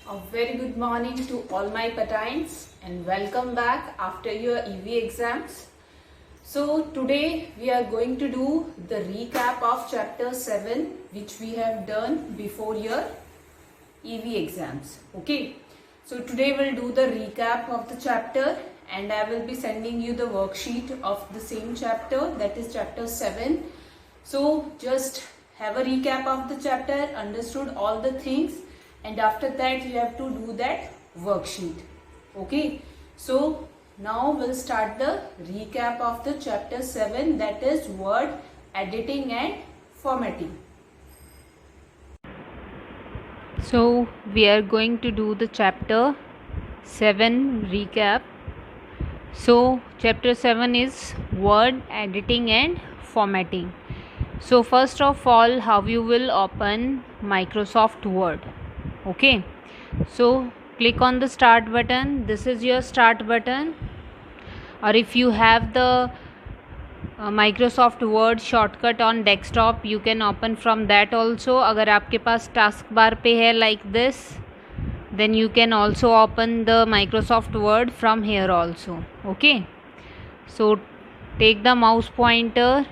A very good morning to all my Patines and welcome back after your EV exams. So today we are going to do the recap of chapter 7 which we have done before your EV exams. Okay. So today we'll do the recap of the chapter and I will be sending you the worksheet of the same chapter, that is chapter 7. So just have a recap of the chapter, understood all the things, and after that you have to do that worksheet. Okay. So now we'll start the recap of the chapter 7, that is word editing and formatting. So we are going to do the chapter 7 recap. So chapter 7 is word editing and formatting. So first of all, how you will open Microsoft Word. Okay. So click on the start button. This is your start button. Or if you have the Microsoft word shortcut on desktop you can open from that also. अगर आपके पास task bar पे है like this then you can also open the Microsoft Word from here also. Okay, so take the mouse pointer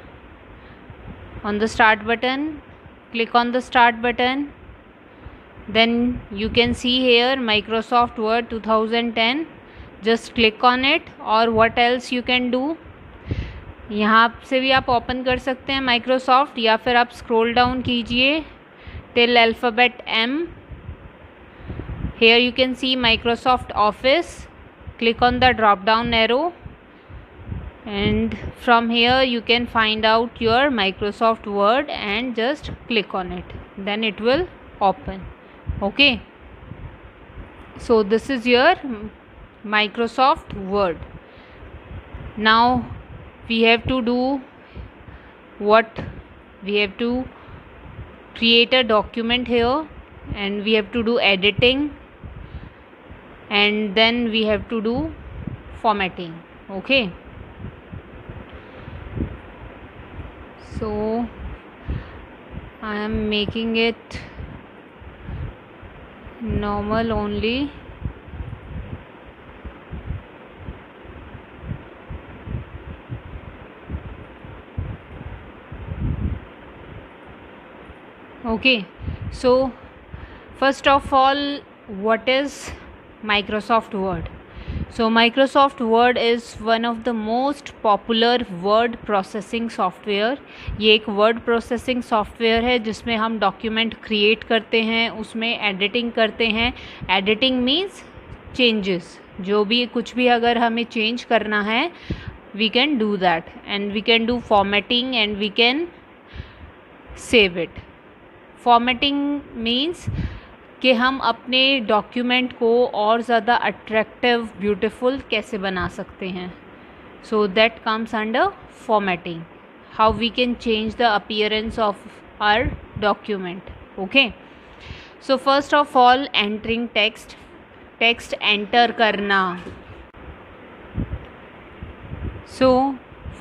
on the start button, click on the start button, then you can see here Microsoft Word 2010. just click on it. or what else you can do, यहाँ से भी आप open कर सकते हैं Microsoft, या फिर आप स्क्रॉल डाउन कीजिए till alphabet M. Here you can see Microsoft Office. Click on the drop down arrow and from here you can find out your Microsoft Word and just click on it, then it will open. Okay, so this is your Microsoft Word. Now we have to do what? We have to create a document here and we have to do editing and then we have to do formatting. Okay, so I am making it normal only. Okay, so first of all, what is Microsoft Word? So Microsoft Word is one of the most popular word processing software. ये एक word processing software है जिसमें हम document create करते हैं, उसमें editing करते हैं. Editing means changes. जो भी कुछ भी अगर हमें change करना है we can do that, and we can do formatting and we can save it. Formatting means कि हम अपने डॉक्यूमेंट को और ज़्यादा अट्रैक्टिव ब्यूटीफुल कैसे बना सकते हैं. So that comes under formatting, how we can change the appearance of our document. Okay, so first of all entering text, text enter करना. So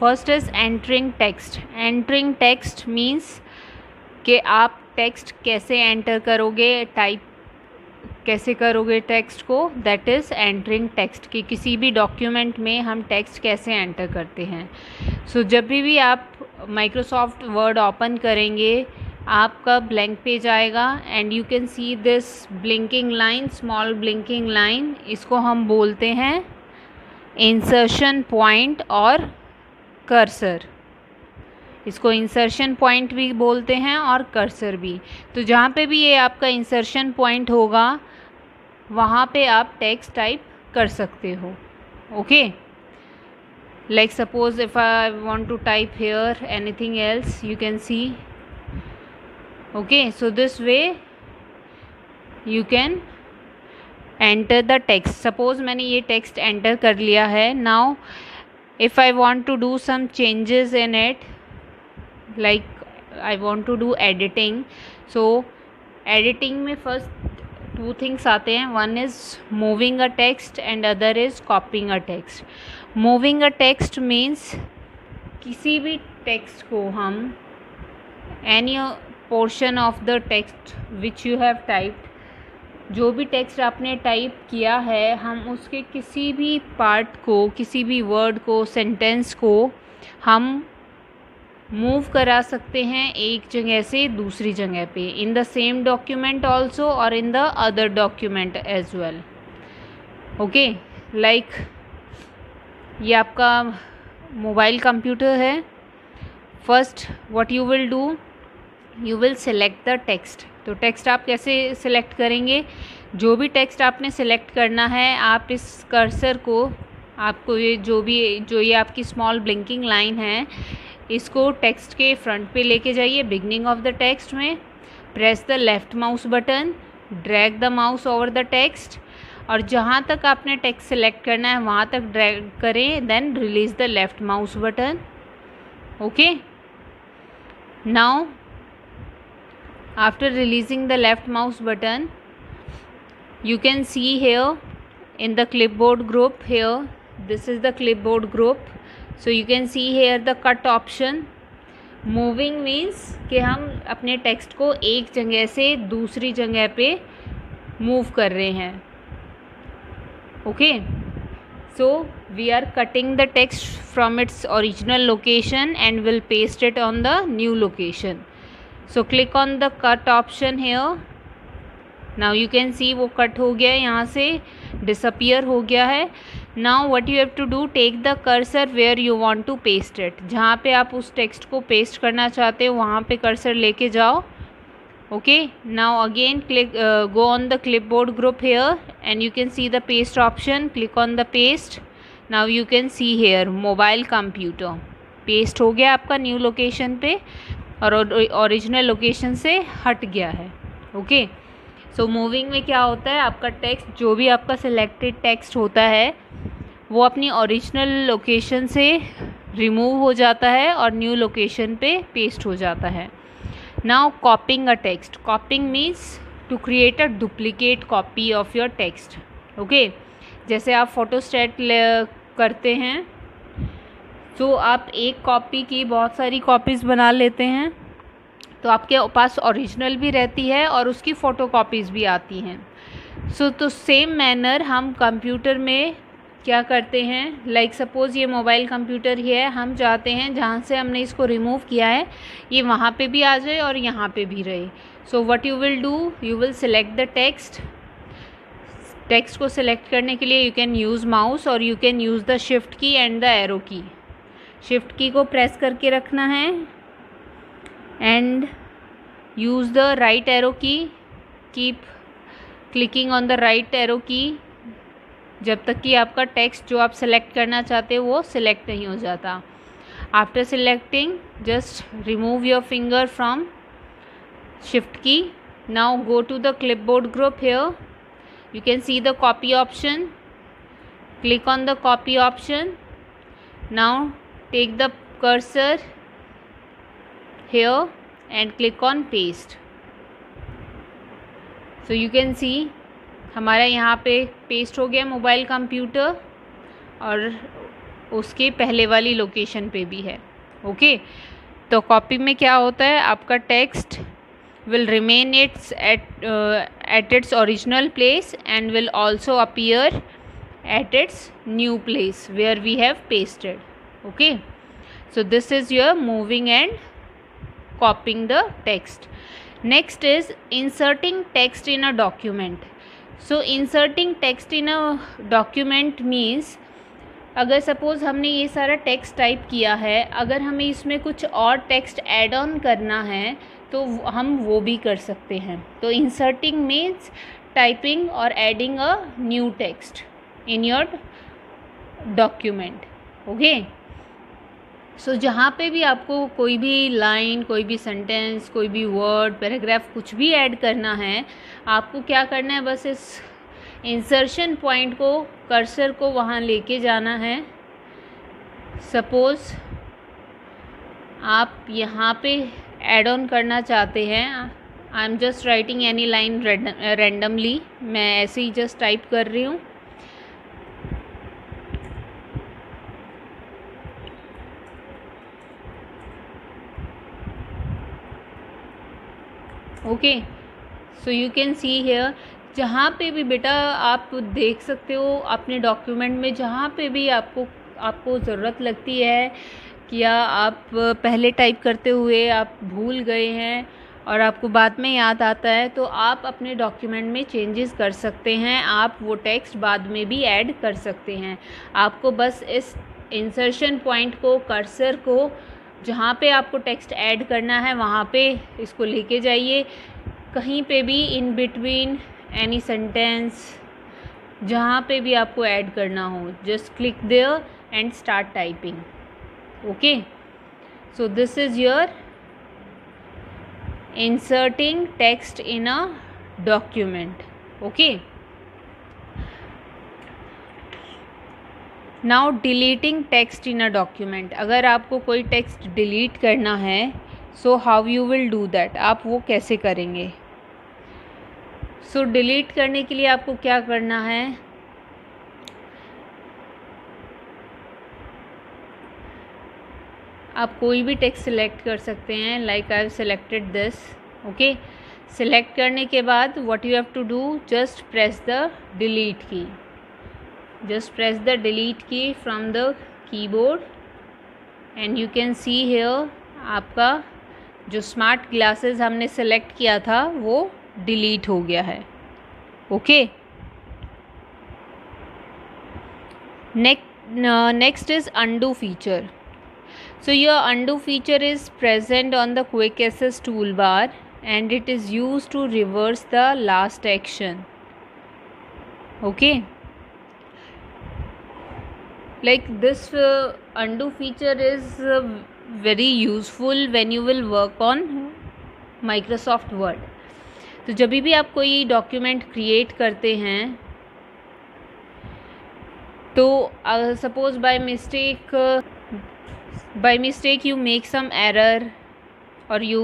first is entering text. Entering text means कि आप text कैसे enter करोगे, type कैसे करोगे text को, that is entering text. कि किसी भी डॉक्यूमेंट में हम टेक्स्ट कैसे एंटर करते हैं. सो जब भी आप माइक्रोसॉफ्ट वर्ड ओपन करेंगे आपका ब्लैंक पेज आएगा and you can see this blinking line, small blinking line. इसको हम बोलते हैं इंसर्शन पॉइंट और कर्सर. इसको इंसर्शन पॉइंट भी बोलते हैं और कर्सर भी. तो जहाँ पे भी ये आपका इंसर्शन पॉइंट होगा वहाँ पे आप टेक्स्ट टाइप कर सकते हो. Okay, like suppose if I want to type here anything else you can see. Okay, so this way you can enter the text. Suppose मैंने ये टेक्स्ट एंटर कर लिया है. Now if I want to do some changes in it, like I want to do editing. So editing में first two things आते हैं. one is moving a text and other is copying a text. moving a text means किसी भी text को हम any portion of the text which you have typed जो भी text आपने टाइप किया है, हम उसके किसी भी पार्ट को, किसी भी वर्ड को, सेंटेंस को हम मूव करा सकते हैं एक जगह से दूसरी जगह पे, in the same document also और in the other document as well. Okay, like ये आपका मोबाइल कंप्यूटर है। First what you will do, you will select the text. तो टेक्स्ट आप कैसे सिलेक्ट करेंगे, जो भी टेक्स्ट आपने सेलेक्ट करना है, आप इस कर्सर को, आपको ये जो ये आपकी स्मॉल ब्लिंकिंग लाइन है, इसको टेक्स्ट के फ्रंट पे लेके जाइए, बिगनिंग ऑफ द टेक्स्ट में। Press the left mouse button, drag the mouse over the text, और जहाँ तक आपने टेक्स्ट सेलेक्ट करना है वहाँ तक ड्रैग करें, then release the left mouse button. Okay, now after releasing the left mouse button, you can see here in the clipboard group, here this is the clipboard group, so you can see here the cut option. Moving means कि हम अपने text को एक जगह से दूसरी जगह पे मूव कर रहे हैं। Okay, so we are cutting the text from its original location and will paste it on the new location. So click on the cut option here. Now you can see वो cut हो गया है, यहाँ से disappear हो गया है। Now what you have to do, take the cursor where you want to paste it. जहाँ पे आप उस टेक्स्ट को पेस्ट करना चाहते हो वहाँ पे कर्सर लेके जाओ। Okay, now again click go on the clipboard group here and you can see the paste option. Click on the paste. Now you can see here mobile computer. Paste हो गया आपका न्यू लोकेशन पे और original location से हट गया है। Okay, so moving में क्या होता है, आपका टेक्स्ट, जो भी आपका सिलेक्टेड टेक्स्ट होता है वो अपनी ओरिजिनल लोकेशन से रिमूव हो जाता है और न्यू लोकेशन पे पेस्ट हो जाता है। Now copying a text, copying means to create a duplicate copy of your text. Okay, जैसे आप फोटोस्टेट करते हैं तो आप एक कॉपी की बहुत सारी कॉपीज़ बना लेते हैं, तो आपके पास ओरिजिनल भी रहती है और उसकी फ़ोटो कॉपीज़ भी आती हैं। तो सेम मैनर हम कंप्यूटर में क्या करते हैं, लाइक सपोज़ ये मोबाइल कंप्यूटर ही है, हम चाहते हैं जहाँ से हमने इसको रिमूव किया है ये वहाँ पे भी आ जाए और यहाँ पे भी रहे। So what you will do, you will select the text. Text को सिलेक्ट करने के लिए यू कैन यूज़ माउस और you can use the shift key and the arrow key. Shift key को प्रेस करके रखना है and use the right arrow key, keep clicking on the right arrow key जब तक कि आपका टेक्स्ट जो आप सेलेक्ट करना चाहते हो वो सिलेक्ट नहीं हो जाता। After selecting just remove your finger from shift key. Now go to the clipboard group, here you can see the copy option, click on the copy option. Now take the cursor here and click on paste. So you can see हमारा यहाँ पे paste हो गया mobile computer और उसके पहले वाली location पे भी है। ओके, तो कॉपी में क्या होता है, आपका text will remain at its original place and will also appear at its new place where we have pasted. Okay, so this is your moving and copying the text. Next is inserting text in a document. So inserting text in a document means अगर suppose हमने ये सारा text type किया है, अगर हमें इसमें कुछ और टेक्स्ट ऐड ऑन करना है तो हम वो भी कर सकते हैं। तो इंसर्टिंग मीन्स टाइपिंग और adding a new text in your document. Okay, so जहाँ पे भी आपको कोई भी लाइन, कोई भी सेंटेंस, कोई भी वर्ड, पैराग्राफ कुछ भी ऐड करना है, आपको क्या करना है, बस इस इंसर्शन पॉइंट को, कर्सर को वहाँ लेके जाना है। सपोज़ आप यहाँ पे ऐड ऑन करना चाहते हैं, I am just writing any line randomly, मैं ऐसे ही जस्ट टाइप कर रही हूँ। Okay, so you can see here जहाँ पे भी बेटा आप देख सकते हो अपने डॉक्यूमेंट में, जहाँ पे भी आपको ज़रूरत लगती है कि या आप पहले टाइप करते हुए आप भूल गए हैं और आपको बाद में याद आता है, तो आप अपने डॉक्यूमेंट में चेंजेस कर सकते हैं। आप वो टेक्स्ट बाद में भी ऐड कर सकते हैं। आपको बस इस इंसर्शन पॉइंट को, कर्सर को, जहाँ पे आपको टेक्स्ट ऐड करना है वहाँ पे इसको लेके जाइए। कहीं पे भी इन बिटवीन एनी सेंटेंस, जहाँ पे भी आपको ऐड करना हो, just click there and start typing. Okay, so this is your inserting text in a document. Okay, now deleting text in a document. अगर आपको कोई टेक्स्ट डिलीट करना है, so how you will do that, आप वो कैसे करेंगे? so delete करने के लिए आपको क्या करना है, आप कोई भी टेक्स्ट सिलेक्ट कर सकते हैं। Like I have selected this. Okay, select करने के बाद what you have to do, just press the delete key, just press the delete key from the keyboard and you can see here आपका जो smart glasses हमने select किया था वो delete हो गया है। Okay, next is undo feature. So your undo feature is present on the quick access toolbar and it is used to reverse the last action. Okay, like this undo feature is very useful when you will work on Microsoft Word. तो जब भी आप कोई document create करते हैं तो suppose by mistake you make some error or you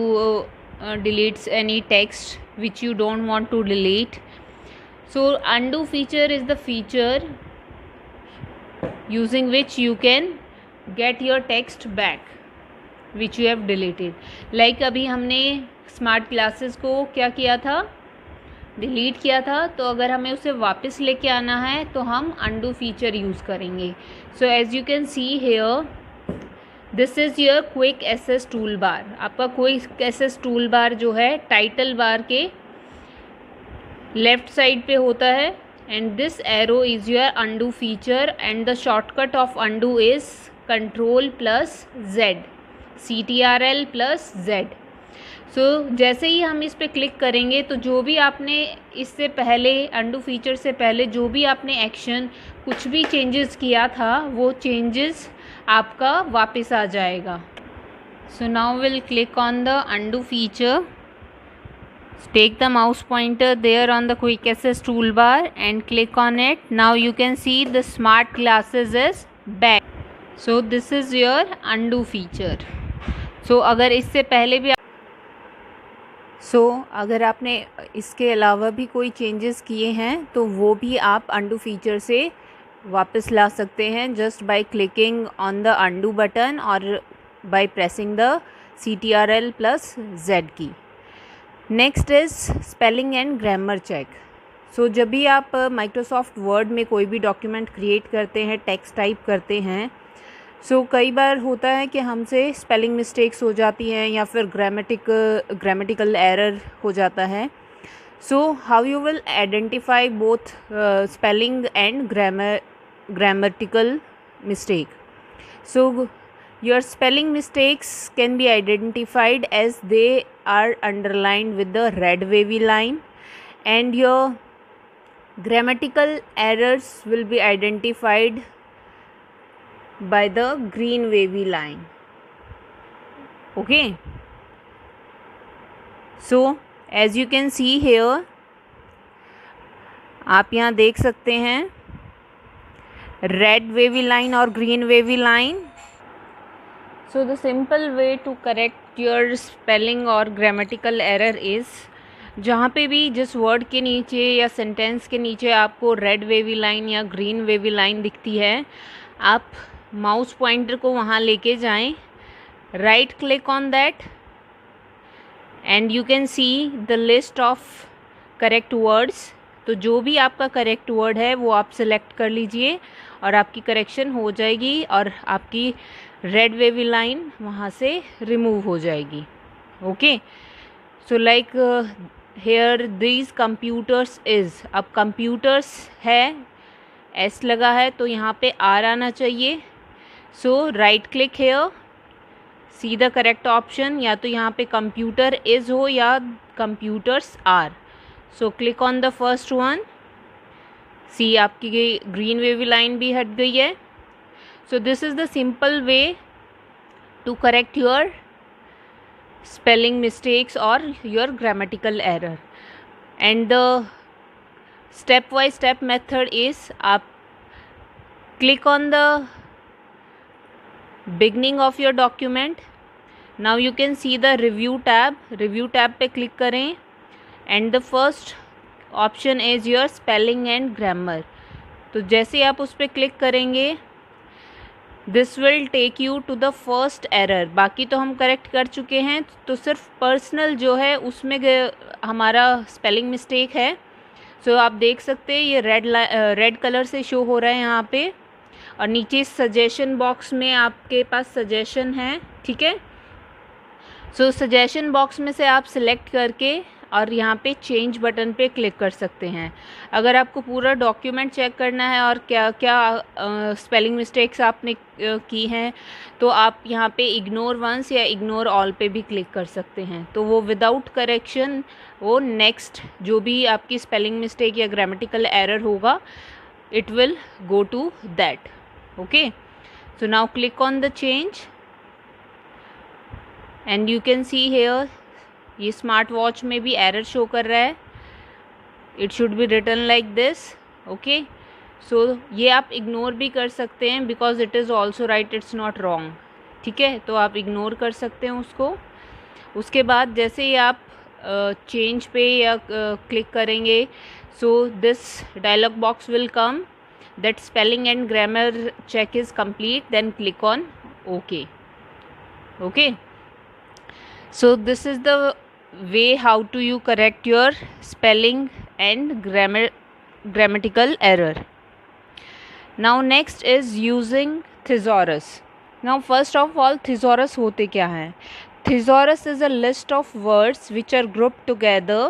deletes any text which you don't want to delete, so undo feature is the feature using which you can get your text back which you have deleted. like अभी हमने smart classes को क्या किया था, delete किया था, तो अगर हमें उसे वापस लेके आना है तो हम undo फीचर यूज़ करेंगे. So as you can see here this is your quick access toolbar. आपका क्विक एसेस टूल बार जो है टाइटल बार के लेफ्ट साइड पे होता है and this arrow is your undo feature and the shortcut of undo is control plus Z, CTRL plus Z. So जैसे ही हम इस पर क्लिक करेंगे तो जो भी आपने इससे पहले अनडू फीचर से पहले जो भी आपने एक्शन कुछ भी चेंजेस किया था वो चेंजेस आपका वापस आ जाएगा. So now will click on the undo feature, take the mouse pointer there on the quick access tool bar and click on it. Now you can see the smart glasses is back. So this is your undo feature. So अगर इससे पहले भी अगर आपने इसके अलावा भी कोई चेंजेस किए हैं तो वो भी आप अनडू फीचर से वापस ला सकते हैं just by clicking on the undo button और by pressing the CTRL plus Z key. Next is spelling and grammar check. So जब भी आप माइक्रोसॉफ्ट वर्ड में कोई भी डॉक्यूमेंट क्रिएट करते हैं, टेक्स्ट टाइप करते हैं, सो कई बार होता है कि हमसे स्पेलिंग मिस्टेक्स हो जाती हैं या फिर ग्रामेटिकल एरर हो जाता है. So how you will identify both spelling and grammatical mistake. So your spelling mistakes can be identified as they are underlined with the red wavy line and your grammatical errors will be identified by the green wavy line. Okay, so as you can see here, आप यहाँ देख सकते हैं red wavy line or green wavy line. So the simple way to correct your spelling or grammatical error is, जहाँ पे भी जिस word के नीचे या सेंटेंस के नीचे आपको रेड वेवी लाइन या ग्रीन वेवी लाइन दिखती है, आप माउस पॉइंटर को वहाँ लेके जाएं, right click on that and you can see the list of correct words. तो जो भी आपका करेक्ट वर्ड है वो आप सिलेक्ट कर लीजिए और आपकी करेक्शन हो जाएगी और आपकी रेड वेवी लाइन वहाँ से रिमूव हो जाएगी. Okay, so like here these computers is, अब कंप्यूटर्स है, एस लगा है तो यहाँ पे आर आना चाहिए. So right click here, see the correct option, या तो यहाँ पे कंप्यूटर इज़ हो या computers are. So click on the first one. See आपकी ग्रीन वेवी लाइन भी हट गई है. So this is the simple way to correct your spelling mistakes or your grammatical error. And the step by step method is आप click on the beginning of your document. Now you can see the review tab. Review tab पे click करें and the first option is your spelling and grammar. तो जैसे आप उस पर click करेंगे this will take you to the first error. बाकी तो हम करेक्ट कर चुके हैं, तो सिर्फ पर्सनल जो है उसमें हमारा स्पेलिंग मिस्टेक है. सो आप देख सकते हैं ये रेड कलर से शो हो रहा है यहाँ पे, और नीचे सजेशन बॉक्स में आपके पास सजेशन है. ठीक है, सो सजेशन बॉक्स में से आप सिलेक्ट करके और यहाँ पे चेंज बटन पे क्लिक कर सकते हैं. अगर आपको पूरा डॉक्यूमेंट चेक करना है और क्या क्या स्पेलिंग मिस्टेक्स आपने की हैं, तो आप यहाँ पे इग्नोर वंस या इग्नोर ऑल पे भी क्लिक कर सकते हैं. तो वो विदाउट करेक्शन वो नेक्स्ट जो भी आपकी स्पेलिंग मिस्टेक या ग्रामेटिकल एरर होगा it will go to that. Okay, so now click on the change and you can see here ये स्मार्ट वॉच में भी एरर शो कर रहा है. It should be written like this. Okay, so ये आप ignore भी कर सकते हैं because it is also right, it's not wrong. ठीक है, तो आप इग्नोर कर सकते हैं उसको. उसके बाद जैसे ही आप चेंज पे या क्लिक करेंगे, so this dialog box will come that spelling and grammar check is complete, then click on okay. Okay, so this is the way how to you correct your spelling and grammatical error. Now next is using thesaurus. Now first of all thesaurus होते क्या हैं? Thesaurus is a list of words which are grouped together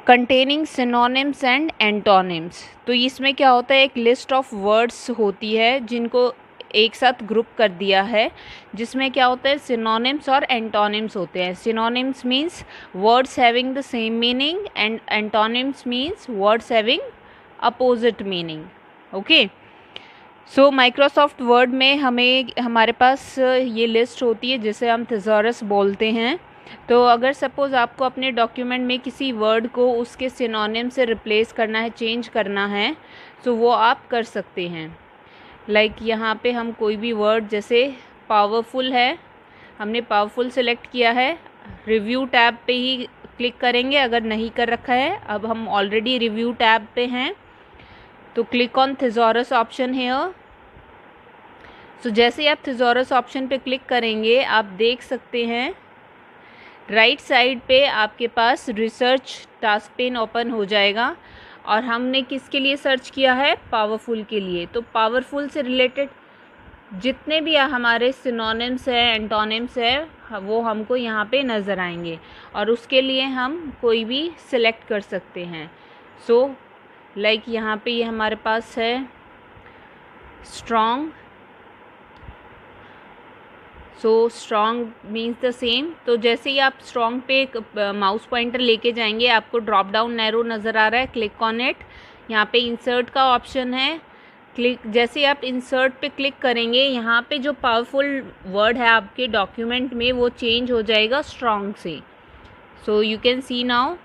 containing synonyms and antonyms. तो इसमें क्या होता है, एक list of words होती है जिनको एक साथ ग्रुप कर दिया है, जिसमें क्या होता है सिनोनिम्स और एंटोनिम्स होते हैं. Synonyms means words having the same meaning and antonyms means words having opposite meaning. Okay, so Microsoft word में हमारे पास ये लिस्ट होती है जिसे हम थिसॉरस बोलते हैं. तो अगर सपोज़ आपको अपने डॉक्यूमेंट में किसी वर्ड को उसके सिनोनिम से रिप्लेस करना है, चेंज करना है, तो वो आप कर सकते हैं. लाइक यहाँ पे हम कोई भी वर्ड, जैसे पावरफुल है, हमने पावरफुल सेलेक्ट किया है, रिव्यू टैब पे ही क्लिक करेंगे अगर नहीं कर रखा है. अब हम ऑलरेडी रिव्यू टैब पे हैं, तो click on thesaurus option here. So जैसे आप थिसॉरस ऑप्शन पे क्लिक करेंगे आप देख सकते हैं राइट साइड पे आपके पास रिसर्च टास्क पेन ओपन हो जाएगा, और हमने किसके लिए सर्च किया है, पावरफुल के लिए. तो पावरफुल से रिलेटेड जितने भी हमारे सिनोनिम्स हैं, एंटोनिम्स है, वो हमको यहाँ पे नज़र आएंगे, और उसके लिए हम कोई भी सिलेक्ट कर सकते हैं. सो लाइक यहाँ पे ये हमारे पास है strong. So strong means the same. तो जैसे ही आप स्ट्रॉन्ग पे एक माउस पॉइंटर लेके जाएंगे, आपको ड्रॉप डाउन नैरो नज़र आ रहा है, क्लिक ऑन इट. यहाँ पे इंसर्ट का ऑप्शन है, क्लिक. जैसे ही आप इंसर्ट पे क्लिक करेंगे, यहाँ पे जो पावरफुल वर्ड है आपके डॉक्यूमेंट में वो चेंज हो जाएगा स्ट्रॉन्ग से. So you can C now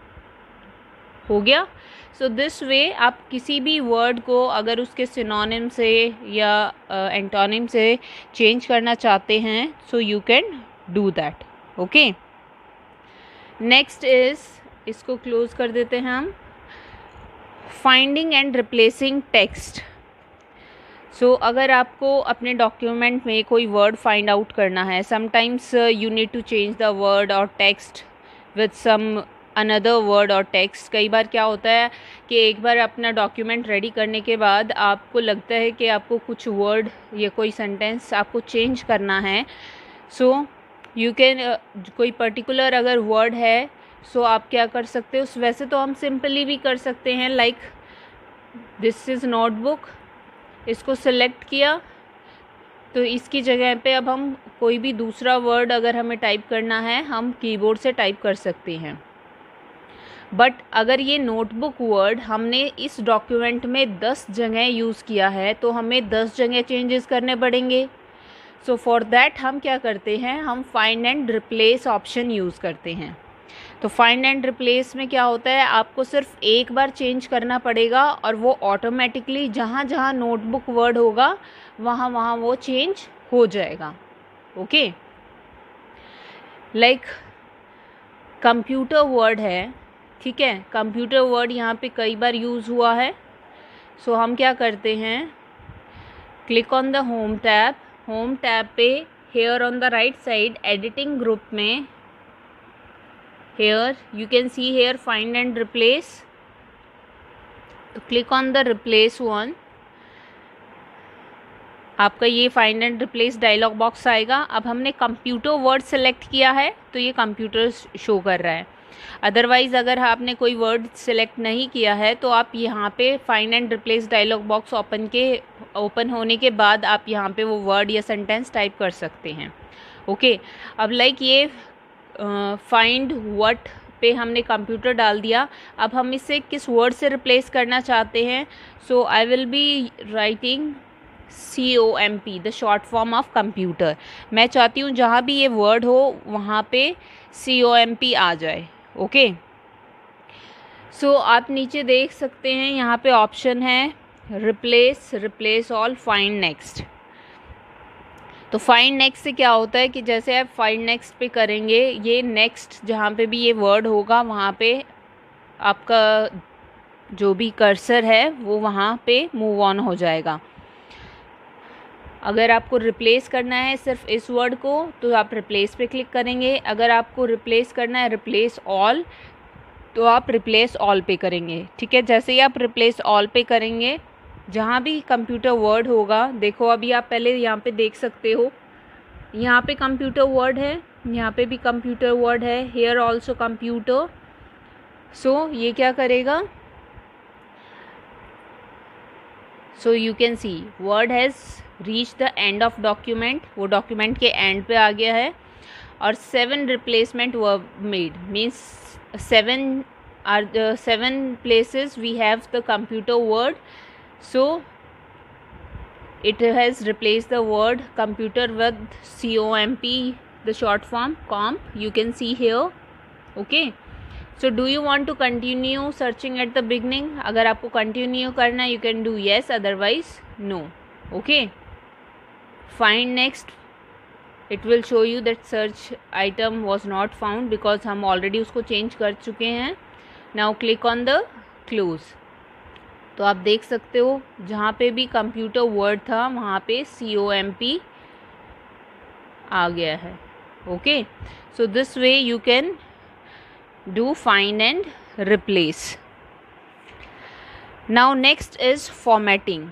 हो गया. सो दिस वे आप किसी भी वर्ड को अगर उसके सिनोनिम से या एंटोनिम से चेंज करना चाहते हैं, so you can do that. Okay, next is, इसको क्लोज कर देते हैं हम, फाइंडिंग एंड रिप्लेसिंग टेक्स्ट. सो अगर आपको अपने डॉक्यूमेंट में कोई वर्ड फाइंड आउट करना है, sometimes you need to change the word और text with some another word और टेक्स्ट। कई बार क्या होता है कि एक बार अपना डॉक्यूमेंट रेडी करने के बाद आपको लगता है कि आपको कुछ वर्ड या कोई सेंटेंस आपको चेंज करना है। सो यू कैन कोई पर्टिकुलर अगर वर्ड है, सो आप क्या कर सकते हो, वैसे तो हम सिंपली भी कर सकते हैं, लाइक दिस इज़ नोटबुक, इसको सेलेक्ट किया तो इसकी जगह पे अब हम कोई भी दूसरा वर्ड अगर हमें टाइप करना है हम कीबोर्ड से टाइप कर सकते हैं। बट अगर ये नोटबुक वर्ड हमने इस डॉक्यूमेंट में 10 जगह यूज़ किया है तो हमें 10 जगह चेंजेस करने पड़ेंगे। सो फॉर दैट हम क्या करते हैं, हम find and replace option use करते हैं। तो फाइंड एंड रिप्लेस में क्या होता है, आपको सिर्फ एक बार चेंज करना पड़ेगा और वो ऑटोमेटिकली जहाँ जहाँ नोटबुक वर्ड होगा वहाँ वहाँ वो चेंज हो जाएगा। ओके, लाइक कंप्यूटर वर्ड है, ठीक है, कंप्यूटर वर्ड यहाँ पे कई बार यूज़ हुआ है। सो हम क्या करते हैं, click on the home tab पे here on the right side editing group में here you can see here find and replace, तो click on the replace one। आपका ये find and replace dialog box आएगा। अब हमने कंप्यूटर वर्ड सेलेक्ट किया है तो ये कंप्यूटर शो कर रहा है। अदरवाइज़ अगर आपने कोई वर्ड सेलेक्ट नहीं किया है तो आप यहाँ पे find and replace dialog box open होने के बाद आप यहाँ पे वो वर्ड या सेंटेंस टाइप कर सकते हैं। ओके, अब लाइक ये फाइंड व्हाट पे हमने कंप्यूटर डाल दिया। अब हम इसे किस वर्ड से रिप्लेस करना चाहते हैं, so I will be writing COMP, the short form of computer. मैं चाहती हूँ जहाँ भी ये वर्ड हो वहाँ पे COMP आ जाए। ओके, सो आप नीचे देख सकते हैं यहाँ पे ऑप्शन है रिप्लेस ऑल, फाइंड नेक्स्ट। तो फाइंड नेक्स्ट से क्या होता है कि जैसे आप फाइंड नेक्स्ट पे करेंगे, ये नेक्स्ट जहाँ पे भी ये वर्ड होगा वहाँ पे आपका जो भी कर्सर है वो वहाँ पे मूव ऑन हो जाएगा। अगर आपको रिप्लेस करना है सिर्फ इस वर्ड को तो आप रिप्लेस पे क्लिक करेंगे। अगर आपको रिप्लेस करना है रिप्लेस ऑल तो आप रिप्लेस ऑल पे करेंगे। ठीक है, जैसे ही आप रिप्लेस ऑल पे करेंगे जहाँ भी कंप्यूटर वर्ड होगा, देखो अभी आप पहले यहाँ पे देख सकते हो, यहाँ पे कंप्यूटर वर्ड है, यहाँ पे भी कंप्यूटर वर्ड है, हेयर ऑल्सो कंप्यूटर। सो ये क्या करेगा, so you can C word has reach the end of document, वो डॉक्यूमेंट के एंड पे आ गया है। और 7 replacement were made, means 7 are the 7 places we have the computer word. So it has replaced the word computer with COMP, the short form comp, you can see here. Okay, so do you want to continue searching at the beginning? अगर आपको continue करना you can do yes, otherwise no. Okay, find next, it will show you that search item was not found because हम already उसको change कर चुके हैं। Now click on the close। तो आप देख सकते हो जहाँ पे भी कंप्यूटर वर्ड था वहाँ पे COMP आ गया है। Okay, so this way you can do find and replace. Now next is formatting.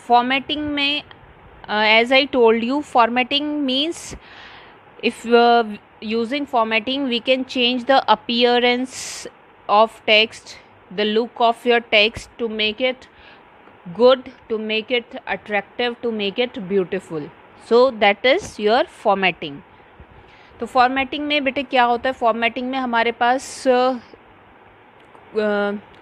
Formatting में as I told you, formatting means if using formatting we can change the appearance of text, the look of your text, to make it good, to make it attractive, to make it beautiful. So that is your formatting. तो formatting में बेटे क्या होता है, formatting में हमारे पास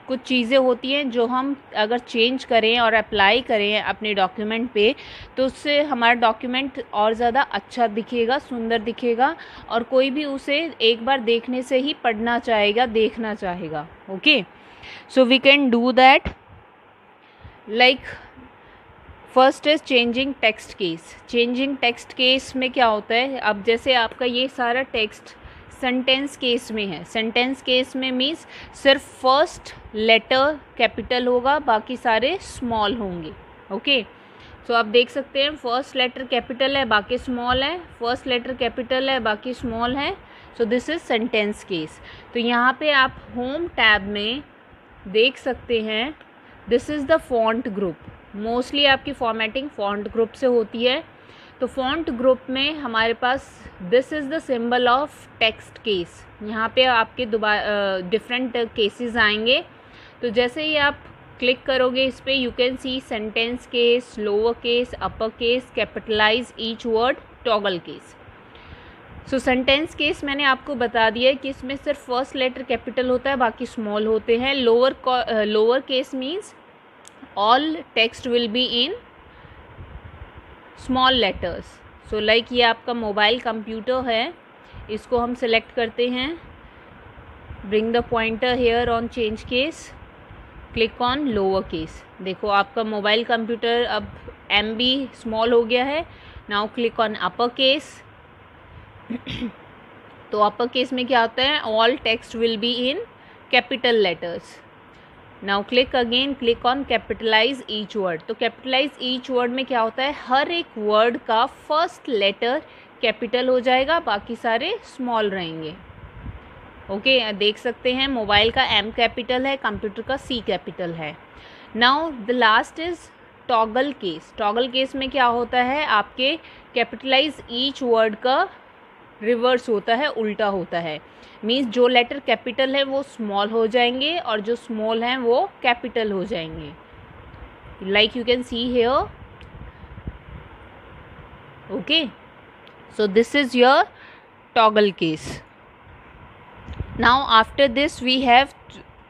कुछ चीज़ें होती हैं जो हम अगर चेंज करें और अप्लाई करें अपने डॉक्यूमेंट पे तो उससे हमारा डॉक्यूमेंट और ज़्यादा अच्छा दिखेगा, सुंदर दिखेगा और कोई भी उसे एक बार देखने से ही पढ़ना चाहेगा, देखना चाहेगा। Okay, so we can do that. Like first is changing text case. Changing text case में क्या होता है, अब जैसे आपका ये सारा टेक्स्ट सेंटेंस केस में है, सेंटेंस केस में मीन्स सिर्फ फर्स्ट लेटर कैपिटल होगा, बाकी सारे स्मॉल होंगे। ओके, सो आप देख सकते हैं फर्स्ट लेटर कैपिटल है बाकी स्मॉल है, फर्स्ट लेटर कैपिटल है बाकी स्मॉल है, so this is sentence case. तो यहाँ पे आप होम टैब में देख सकते हैं, this is the font group. Mostly आपकी फॉर्मेटिंग फॉन्ट ग्रुप से होती है। तो फॉन्ट ग्रुप में हमारे पास this is the symbol of text case. यहाँ पे आपके डिफरेंट केसेस आएंगे। तो जैसे ही आप क्लिक करोगे इस पर, you can see sentence case, lower case, upper case, capitalize each word, toggle case. So sentence case मैंने आपको बता दिया है कि इसमें सिर्फ फर्स्ट लेटर कैपिटल होता है, बाकी स्मॉल होते हैं। Lower case means all text will be in small letters. So like ये आपका मोबाइल कंप्यूटर है, इसको हम सिलेक्ट करते हैं, bring the pointer here on change case, click on lower case. देखो आपका मोबाइल कंप्यूटर अब MB स्मॉल हो गया है। Now click on upper case. तो अपर केस में क्या होता है, all text will be in capital letters. Now click again, click on capitalize each word. तो कैपिटलाइज ईच वर्ड में क्या होता है, हर एक वर्ड का फर्स्ट लेटर कैपिटल हो जाएगा, बाकी सारे स्मॉल रहेंगे। ओके, देख सकते हैं मोबाइल का M कैपिटल है, कंप्यूटर का C कैपिटल है। Now the last is toggle case. Toggle case में क्या होता है, आपके कैपिटलाइज ईच वर्ड का रिवर्स होता है, उल्टा होता है। मीन्स जो लेटर कैपिटल है वो स्मॉल हो जाएंगे और जो स्मॉल हैं वो कैपिटल हो जाएंगे, like you can see here. Okay, so this is your toggle case. Now after this we have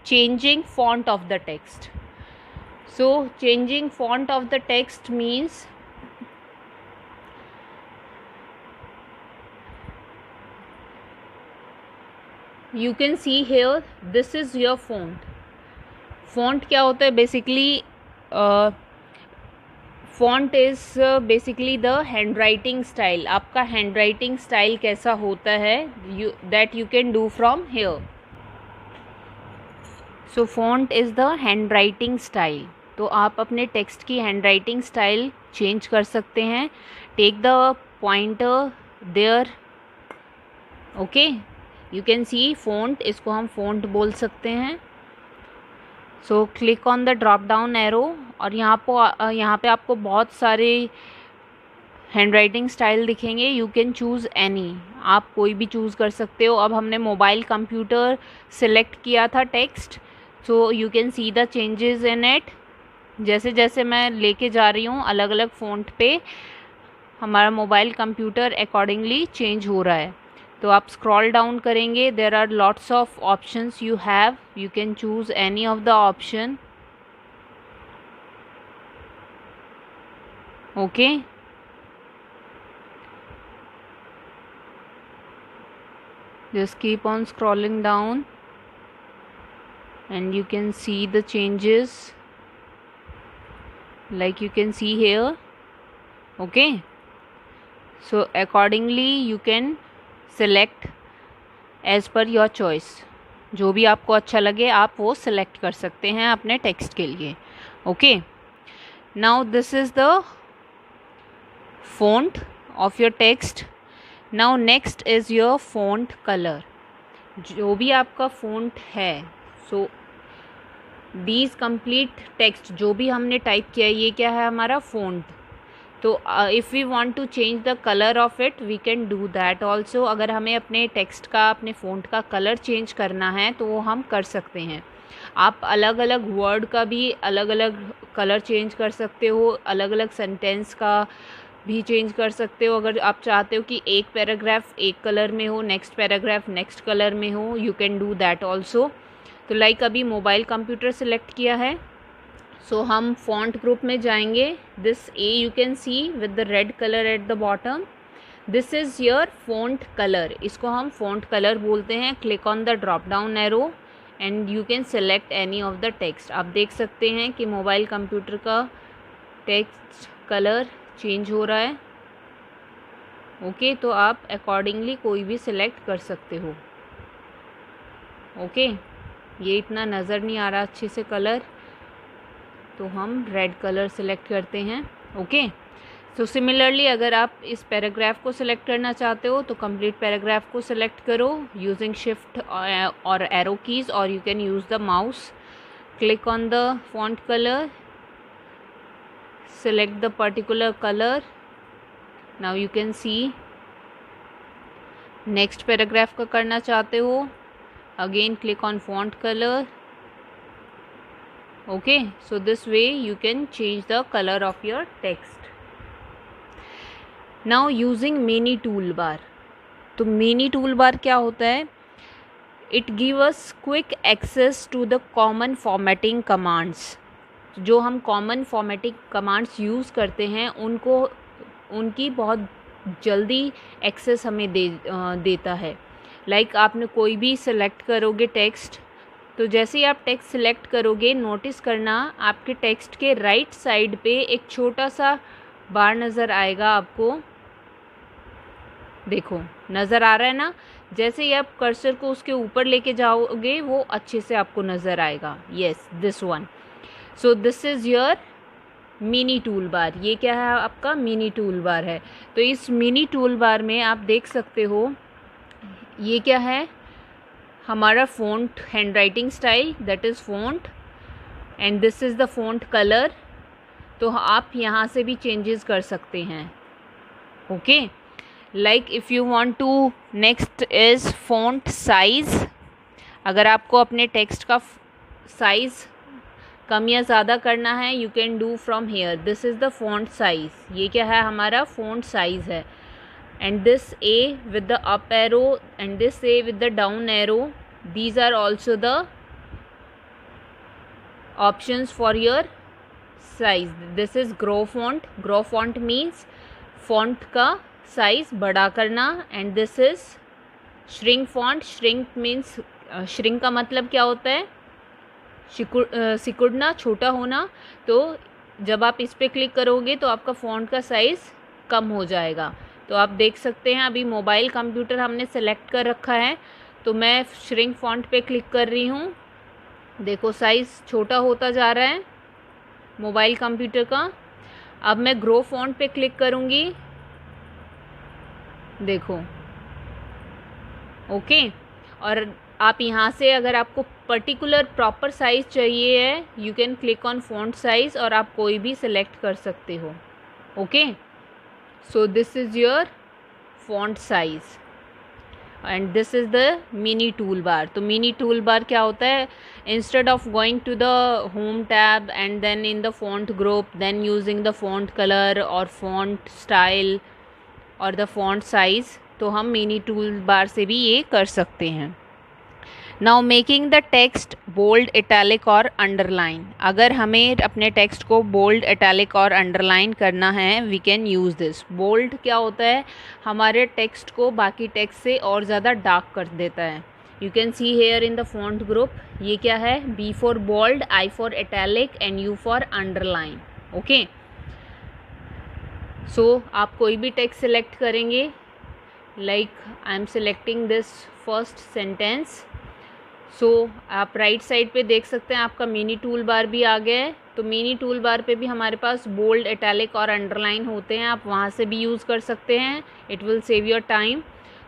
changing font of the text. So changing font of the text means you can see here, this is your font. Font क्या होता है basically, font is basically the handwriting style. आपका handwriting style कैसा होता है, that you can do from here. So font is the handwriting style. तो आप अपने टेक्स्ट की हैंडराइटिंग स्टाइल चेंज कर सकते हैं। Take the pointer there. Okay, you can see font, इसको हम फॉन्ट बोल सकते हैं। So click on the drop down arrow और यहाँ पे आपको बहुत सारे हैंडराइटिंग स्टाइल दिखेंगे। यू कैन चूज़ एनी, आप कोई भी चूज़ कर सकते हो। अब हमने मोबाइल कंप्यूटर सिलेक्ट किया था text, so you can see the changes in it. जैसे जैसे मैं लेके जा रही हूँ अलग अलग फ़ॉन्ट पे, हमारा मोबाइल कंप्यूटर अकॉर्डिंगली चेंज हो रहा है। तो आप स्क्रॉल डाउन करेंगे, there are lots of options you have, you can choose any of the option. Okay, just keep on scrolling down and you can see the changes, like you can see here. Okay, so accordingly you can select as per your choice. जो भी आपको अच्छा लगे आप वो select कर सकते हैं अपने टेक्स्ट के लिए। Okay, now this is the font of your text. Now next is your font color. जो भी आपका font है, so these complete text जो भी हमने टाइप किया है, ये क्या है हमारा font। तो if we want to change the colour of it we can do that also. अगर हमें अपने टेक्स्ट का, अपने फ़ॉन्ट का कलर चेंज करना है तो वो हम कर सकते हैं। आप अलग अलग वर्ड का भी अलग अलग कलर चेंज कर सकते हो, अलग अलग सेंटेंस का भी चेंज कर सकते हो। अगर आप चाहते हो कि एक पैराग्राफ एक कलर में हो, नेक्स्ट पैराग्राफ नेक्स्ट कलर में हो, you can do that also. तो लाइक अभी मोबाइल कंप्यूटर सेलेक्ट किया है, सो हम फॉन्ट ग्रुप में जाएंगे। This A you can C with the red colour at the bottom, this is your font colour, इसको हम फॉन्ट कलर बोलते हैं। Click on the drop down arrow and you can select any of the text. आप देख सकते हैं कि mobile computer का टेक्स्ट कलर चेंज हो रहा है। ओके, तो आप अकॉर्डिंगली कोई भी सिलेक्ट कर सकते हो। ओके, ये इतना नज़र नहीं आ रहा अच्छे से कलर, तो हम रेड कलर सेलेक्ट करते हैं। ओके, सो सिमिलरली अगर आप इस पैराग्राफ को सिलेक्ट करना चाहते हो तो कंप्लीट पैराग्राफ को सिलेक्ट करो यूजिंग शिफ्ट और एरो कीज, और you can use the mouse. Click on the font colour, select the particular color. Now you can see. Next paragraph का करना चाहते हो, again click on font colour. Okay, so this way you can change the colour of your text. Now using mini tool bar. तो mini tool bar क्या होता है? It give us quick access to the common formatting commands. जो हम common formatting commands use करते हैं उनकी बहुत जल्दी एक्सेस हमें देता है. लाइक आपने कोई भी सिलेक्ट करोगे टेक्स्ट, तो जैसे ही आप टेक्स्ट सिलेक्ट करोगे नोटिस करना आपके टेक्स्ट के राइट साइड पे एक छोटा सा बार नज़र आएगा आपको. देखो नज़र आ रहा है ना? जैसे ही आप कर्सर को उसके ऊपर लेके जाओगे वो अच्छे से आपको नज़र आएगा. Yes, this one. So this is your mini tool बार. ये क्या है? आपका मिनी टूल बार है. तो इस मिनी टूल बार में आप देख सकते हो ये क्या है? हमारा font hand writing style, that is font, and this is the font colour. तो आप यहाँ से भी चेंजेस कर सकते हैं. Okay, like if you want to, next is font size. अगर आपको अपने टेक्स्ट का साइज़ कम या ज़्यादा करना है, you can do from here. This is the font size. ये क्या है? हमारा फ़ॉन्ट साइज़ है. And this a with the up arrow and this a with the down arrow, these are also the options for your size. This is grow font. Grow font means font का size बड़ा करना. And this is shrink font. Shrink means, shrink का मतलब क्या होता है? सिकुड़ना, छोटा होना. तो जब आप इस पर क्लिक करोगे तो आपका फ़ॉन्ट का साइज़ कम हो जाएगा. तो आप देख सकते हैं अभी मोबाइल कंप्यूटर हमने सेलेक्ट कर रखा है, तो मैं श्रिंक फॉन्ट पे क्लिक कर रही हूँ. देखो साइज़ छोटा होता जा रहा है मोबाइल कंप्यूटर का. अब मैं ग्रो फॉन्ट पे क्लिक करूँगी. देखो, ओके. और आप यहाँ से अगर आपको पर्टिकुलर प्रॉपर साइज़ चाहिए है, you can click on font size और आप कोई भी सिलेक्ट कर सकते हो. Okay, so this is your font size and this is the mini tool bar. तो मिनी टूल बार क्या होता है? Instead of going to the home tab and then in the font group, then using the font colour और font style और the font size, तो हम mini tool बार से भी ये कर सकते हैं. Now making the text bold, italic और अंडरलाइन. अगर हमें अपने टेक्स्ट को बोल्ड, इटैलिक और अंडरलाइन करना है, we can use this. Bold क्या होता है? हमारे टेक्स्ट को बाकी टेक्स्ट से और ज़्यादा डार्क कर देता है. You can see here in the font group. ये क्या है? B for bold, I for italic and U for underline. Okay, so आप कोई भी टेक्स्ट सेलेक्ट करेंगे. Like I am selecting this first sentence. So आप राइट साइड पे देख सकते हैं आपका मिनी टूल बार भी आ गया है. तो मिनी टूल बार पे भी हमारे पास बोल्ड, इटैलिक और अंडरलाइन होते हैं. आप वहाँ से भी यूज़ कर सकते हैं. It will save your time.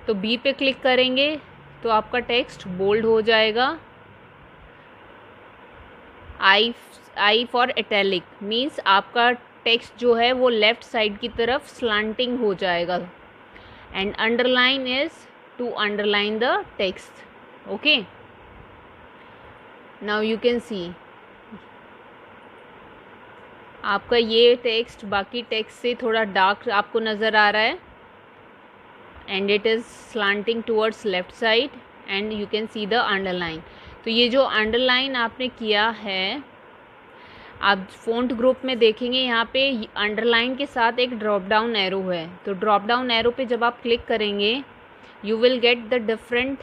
तो बी पे क्लिक करेंगे तो आपका टेक्स्ट बोल्ड हो जाएगा. आई फॉर इटैलिक मीन्स आपका टेक्स्ट जो है वो लेफ़्ट साइड की तरफ स्लांटिंग हो जाएगा. And underline is to underline the text. Okay, now you can see आपका ये टेक्स्ट बाकी टेक्स्ट से थोड़ा डार्क आपको नज़र आ रहा है. And it is slanting towards left side and you can see the underline. तो ये जो अंडरलाइन आपने किया है, आप फ़ॉन्ट ग्रुप में देखेंगे यहाँ पे अंडरलाइन के साथ एक ड्रॉप डाउन एरो है. तो ड्रॉप डाउन एरो पे जब आप क्लिक करेंगे you will get the different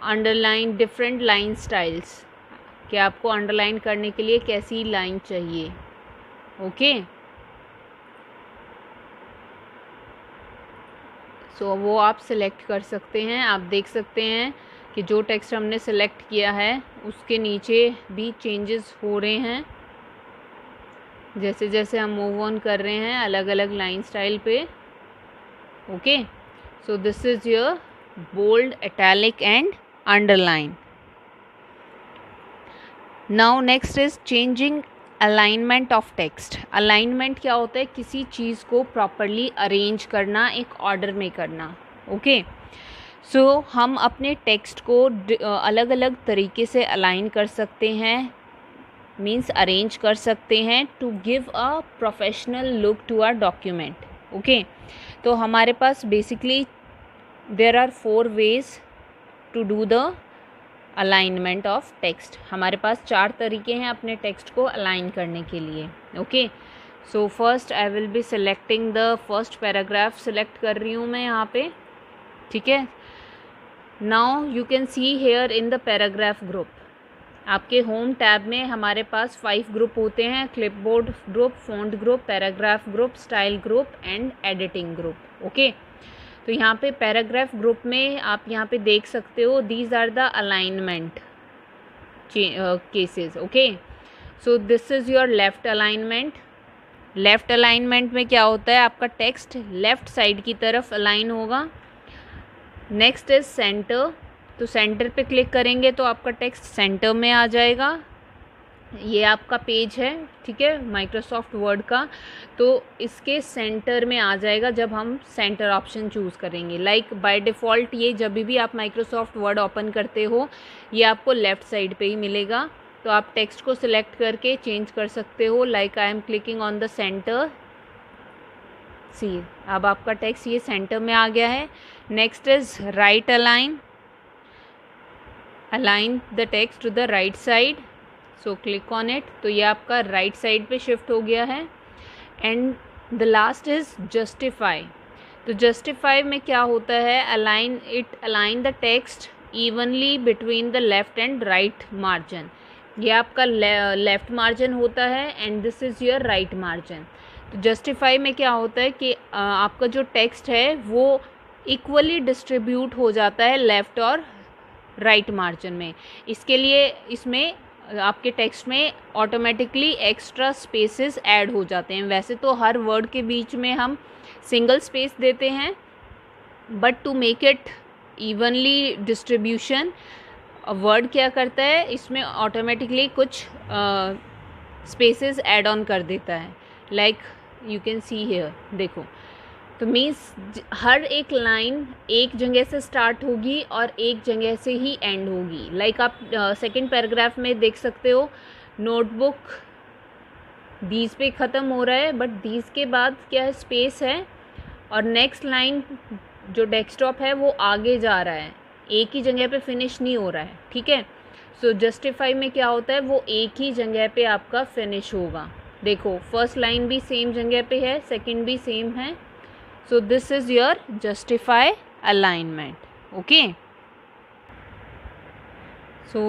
underline, different line styles, कि आपको अंडरलाइन करने के लिए कैसी लाइन चाहिए. ओके, सो वो आप सिलेक्ट कर सकते हैं. आप देख सकते हैं कि जो टेक्स्ट हमने सेलेक्ट किया है उसके नीचे भी चेंजेस हो रहे हैं. जैसे जैसे हम मूव ऑन कर रहे हैं अलग अलग लाइन स्टाइल पे. Okay, so this is your bold, italic and underline. Now next is changing alignment of text. Alignment क्या होता है? किसी चीज़ को प्रॉपरली अरेंज करना, एक ऑर्डर में करना. ओके, सो हम अपने टेक्स्ट को अलग अलग तरीके से अलाइन कर सकते हैं, मीन्स अरेंज कर सकते हैं to give a professional look to our document. Okay, तो हमारे पास basically there are 4 ways to do the alignment of text. हमारे पास 4 तरीके हैं अपने टेक्स्ट को अलाइन करने के लिए. Okay, so first I will be selecting the first paragraph. Select कर रही हूँ मैं यहाँ पे. ठीक है, now you can see here in the paragraph group. आपके होम टैब में हमारे पास 5 ग्रुप होते हैं: clipboard group, font group, paragraph group, style group and editing group. Okay, तो यहाँ पे पैराग्राफ ग्रुप में आप यहाँ पे देख सकते हो these are the alignment cases. Okay, so this is your left alignment. Left alignment में क्या होता है? आपका टेक्स्ट लेफ़्ट साइड की तरफ अलाइन होगा. Next is centre. तो सेंटर पे क्लिक करेंगे तो आपका टेक्स्ट सेंटर में आ जाएगा. ये आपका पेज है, ठीक है, माइक्रोसॉफ्ट वर्ड का, तो इसके सेंटर में आ जाएगा जब हम सेंटर ऑप्शन चूज़ करेंगे. लाइक बाय डिफ़ॉल्ट ये जब भी आप माइक्रोसॉफ्ट वर्ड ओपन करते हो ये आपको लेफ़्ट साइड पे ही मिलेगा. तो आप टेक्स्ट को सिलेक्ट करके चेंज कर सकते हो. Like I am clicking on the center. See, अब आपका टेक्स्ट ये सेंटर में आ गया है. Next is right align. Align the text to the right side. So click on it. तो ये आपका राइट साइड पे शिफ्ट हो गया है. And the last is justify. तो जस्टिफाई में क्या होता है? Align the text evenly between the left and right margin. ये आपका लेफ्ट मार्जिन होता है and this is your right margin. तो जस्टिफाई में क्या होता है कि आपका जो टेक्स्ट है वो इक्वली डिस्ट्रीब्यूट हो जाता है लेफ़्ट और राइट मार्जिन में. इसके लिए इसमें आपके टेक्स्ट में ऑटोमेटिकली एक्स्ट्रा स्पेसेस ऐड हो जाते हैं. वैसे तो हर वर्ड के बीच में हम सिंगल स्पेस देते हैं, but to make it evenly distribution word क्या करता है, इसमें ऑटोमेटिकली कुछ स्पेसेस ऐड ऑन कर देता है. Like you can see here, देखो. तो मीन्स हर एक लाइन एक जगह से स्टार्ट होगी और एक जगह से ही एंड होगी. लाइक आप सेकंड पैराग्राफ में देख सकते हो, नोटबुक दीज पे ख़त्म हो रहा है, बट दीज के बाद क्या है, स्पेस है, और नेक्स्ट लाइन जो डेस्कटॉप है वो आगे जा रहा है, एक ही जगह पे फिनिश नहीं हो रहा है. ठीक है, सो जस्टिफाई में क्या होता है, वो एक ही जगह पे आपका फिनिश होगा. देखो, फर्स्ट लाइन भी सेम जगह पे है, सेकंड भी सेम है. So this is your justify alignment. Okay, so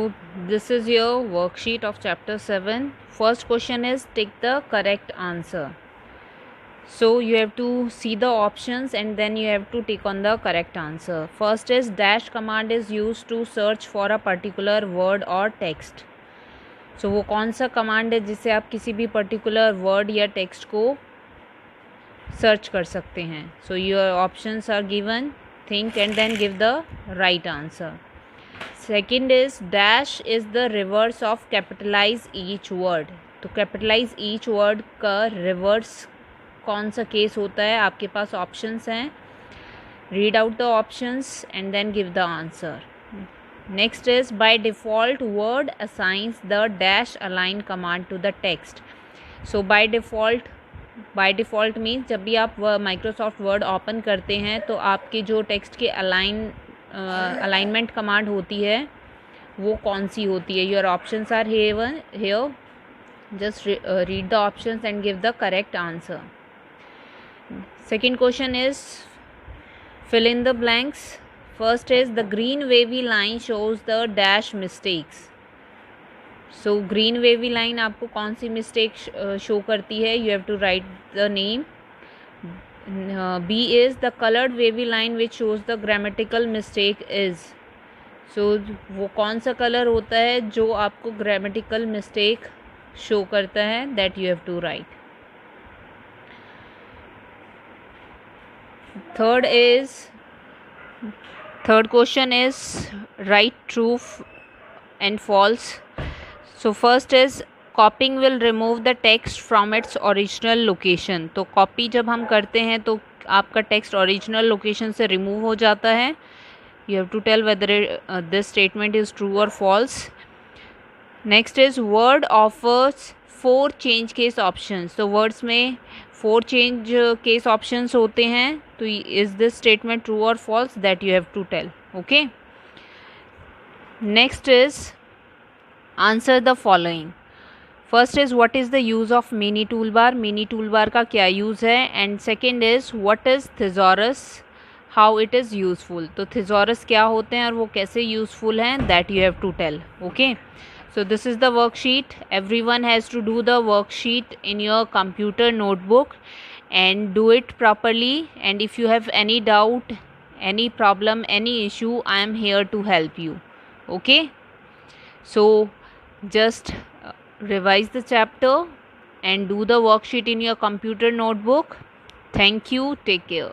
this is your worksheet of chapter 7. First question is take the correct answer. So you have to see the options and then you have to take on the correct answer. First is dash command is used to search for a particular word or text. So वो कौन सा command है जिससे आप किसी भी particular word या text को सर्च कर सकते हैं. So your options are given, think and then give the right answer. Second is dash is the reverse of capitalize each word. तो कैपिटलाइज ईच वर्ड का रिवर्स कौन सा केस होता है? आपके पास ऑप्शंस हैं, read out the options and then give the answer. Next is by default word assigns the dash align command to the text. So by default means जब भी आप माइक्रोसॉफ्ट वर्ड ओपन करते हैं तो आपके जो टेक्स्ट के अलाइनमेंट कमांड होती है वो कौन सी होती है? Your options are here, just read the options and give the correct answer. Second question is fill in the blanks. First is the green wavy line shows the dash mistakes. So green wavy line आपको कौन सी mistake show करती है? You have to write the name. B is the colored wavy line which shows the grammatical mistake is. So वो कौन सा colour होता है जो आपको grammatical mistake शो करता है that you have to write. Third question is write true and false. So first is copying will remove the text from its original location. तो copy जब हम करते हैं तो आपका text original location से remove हो जाता है. You have to tell whether this statement is true or false. Next is word offers 4 change case options. तो words में 4 change case options होते हैं. तो is this statement true or false? That you have to tell. Okay. Next is answer the following. First is what is the use of mini toolbar? Mini toolbar का क्या use है? And second is what is thesaurus? How it is useful. तो thesaurus क्या होते हैं और वो कैसे useful हैं? That you have to tell. Okay. So this is the worksheet. Everyone has to do the worksheet in your computer notebook and do it properly. And if you have any doubt, any problem, any issue, I am here to help you. Okay. So just revise the chapter and do the worksheet in your computer notebook. Thank you. Take care.